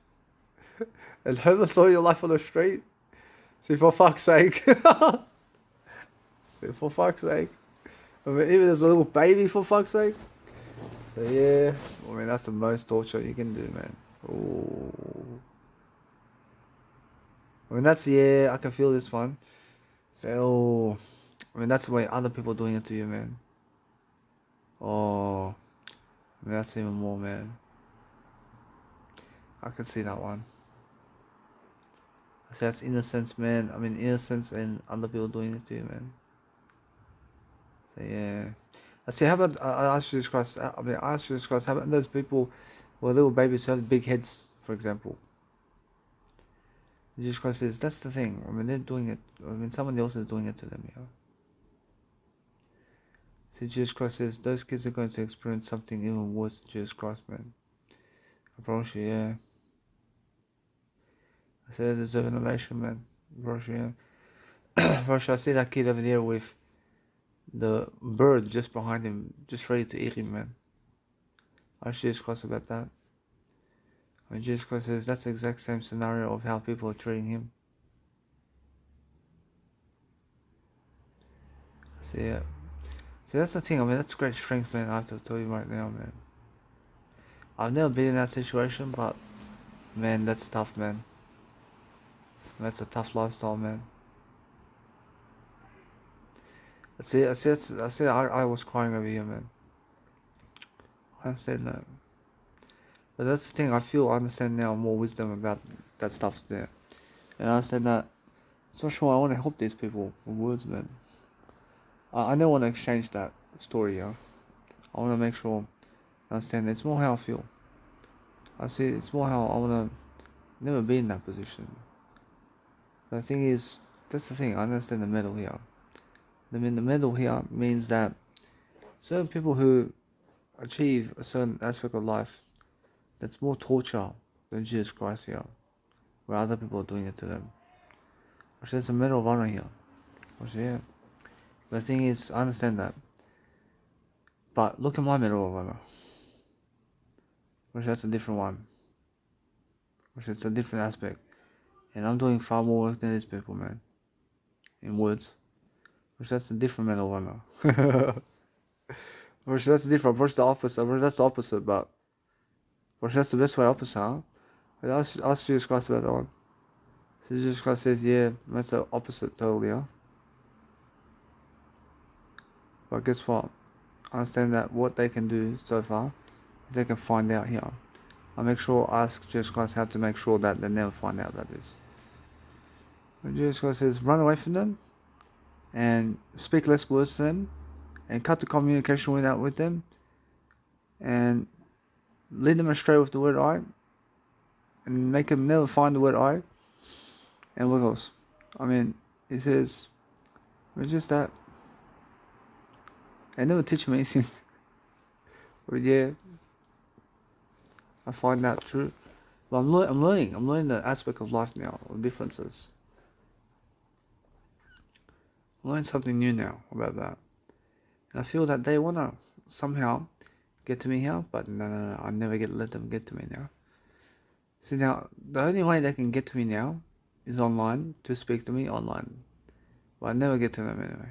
and homeless all your life on the street, see, for fuck's sake. For fuck's sake. I mean, even as a little baby, for fuck's sake. So yeah, I mean, that's the most torture you can do, man. Ooh. I mean, I can feel this one. So, I mean, that's the way other people doing it to you, man. Oh, I mean, that's even more, man. I can see that one. I say that's innocence, man. I mean, innocence and other people doing it to you, man. So, yeah. I say, how about, I ask you this question, I ask you this question, how about those people who are little babies who have big heads, for example? Jesus Christ says, that's the thing. I mean, they're doing it. I mean, someone else is doing it to them, you know. So Jesus Christ says, those kids are going to experience something even worse than Jesus Christ, man. I promise you, yeah. I say they deserve an ovation, man. I promise you, yeah. First, I see that kid over there with the bird just behind him, just ready to eat him, man. Ask Jesus Christ about that. I mean, Jesus Christ says, that's the exact same scenario of how people are treating him. So, yeah. See, that's the thing. I mean, that's great strength, man. I have to tell you right now, man. I've never been in that situation, but man, that's tough, man. That's a tough lifestyle, man. I was crying over here, man. I understand that. But that's the thing, I understand now more wisdom about that stuff there. And I understand that, so sure, I want to help these people with words, man. I don't want to exchange that story, yeah. I want to make sure I understand it's more how I feel. I see, it's more how I want to never be in that position. But the thing is, that's the thing, I understand the middle here. I mean, the middle here means that certain people who achieve a certain aspect of life, that's more torture than Jesus Christ here, where other people are doing it to them. Which there's a medal of honor here. Which, yeah. The thing is, I understand that. But look at my medal of honor. Which that's a different one. Which it's a different aspect. And I'm doing far more work than these people, man. In words. Which that's a different medal of honor. Which that's different. Which the opposite. Which that's the opposite, but which that's the best way opposite, huh? Ask Jesus Christ about that one. So Jesus Christ says, yeah, that's the opposite totally, huh? But guess what? I understand that what they can do so far is they can find out here. I make sure ask Jesus Christ how to make sure that they never find out about this. When Jesus Christ says, run away from them and speak less words to them and cut the communication with them and lead them astray with the word I and make them never find the word I. And what else? I mean, he says, it's just that. They never teach me anything. But yeah, I find that true. But I'm learning the aspect of life now, of differences. I'm learning something new now about that. And I feel that they want to somehow get to me here, but no, I never let them get to me now. See now, the only way they can get to me now is online, to speak to me online. But I never get to them anyway.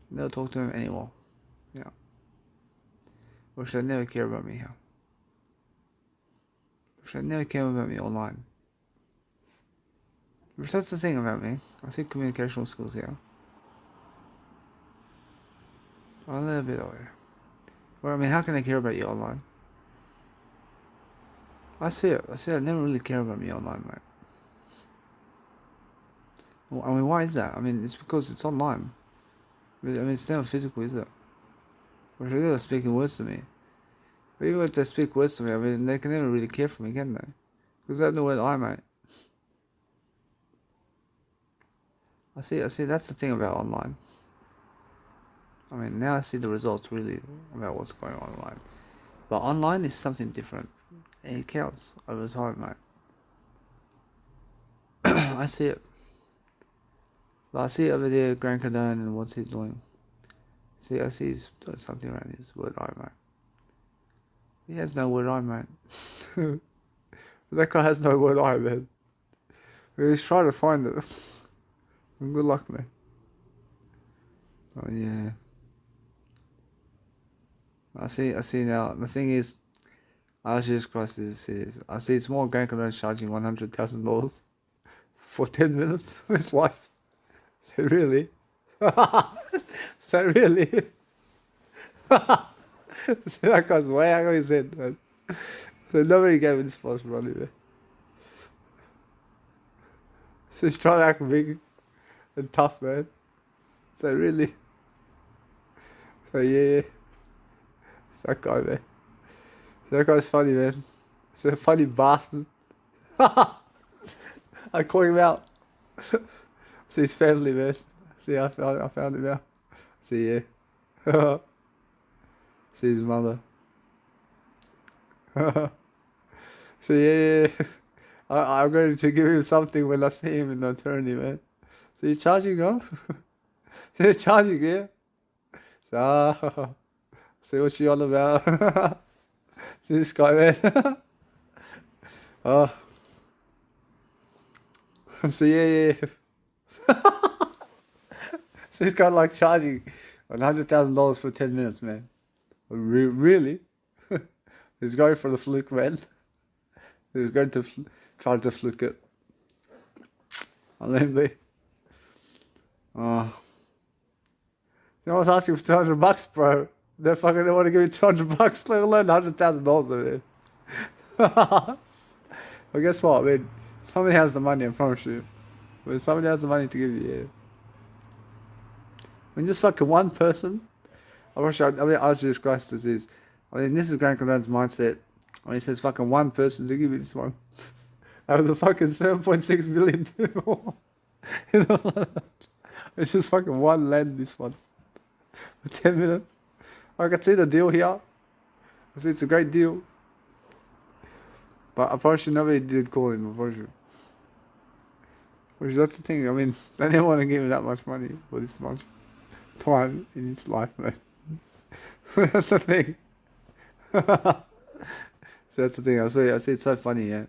Never talk to them anymore. Yeah. Or should I never care about me here? Or should I never care about me online? Which that's the thing about me. I think communication skills here. A little bit of it. Well, I mean, how can I care about you online? I see it. I never really care about me online, mate. Well, I mean, why is that? I mean, it's because it's online. I mean, it's never physical, is it? Or should they speaking words to me? But even if they speak words to me, I mean, they can never really care for me, can they? Because they have the word I, mate. I see, that's the thing about online. I mean, now I see the results really about what's going on online. But online is something different. And it counts over time, mate. I see it. But I see over there Grant Cardone and what's he doing. See, I see he's doing something around his word eye, mate. He has no word eye, mate. That guy has no word eye, man. He's trying to find it. Good luck, man. Oh, yeah. I see now. The thing is, Jesus Christ is I see it's more Grant Cardone charging $100,000 for 10 minutes of his life. So really? So really? So that guy's way out of his head, man. So nobody gave me this much money, man. So he's trying to act big and tough, man. So really? So yeah. That guy, man. So that guy's funny, man. He's a funny bastard. I call him out. See his family, man. See, I found him out. See, yeah. See his mother. So yeah. I'm going to give him something when I see him in the attorney, man. So he's charging, huh? So he's charging, yeah. So, see what she all about. See this guy, man. Oh. So yeah. So he's got like charging $100,000 for 10 minutes, man. Really? He's going for the fluke, man. He's going to try to fluke it. Unbelievably. Oh. I was asking for $200, bro. They fucking don't want to give me $200, let alone $100,000, man. Well, guess what? I mean, somebody has the money, I promise you. When somebody has the money to give you, yeah. When just fucking one person, I mean, I was just Christ disease. I mean, this is Grant Cardone's mindset. I mean, he says fucking one person to give me this one. Out of the fucking 7.6 billion people. It's just fucking one land, this one. For 10 minutes. I can see the deal here. I see it's a great deal. But unfortunately, nobody did call him, unfortunately. Which that's the thing, I mean, they didn't want to give him that much money for this much time in his life, man. That's the thing. So that's the thing, I see it's so funny, yeah.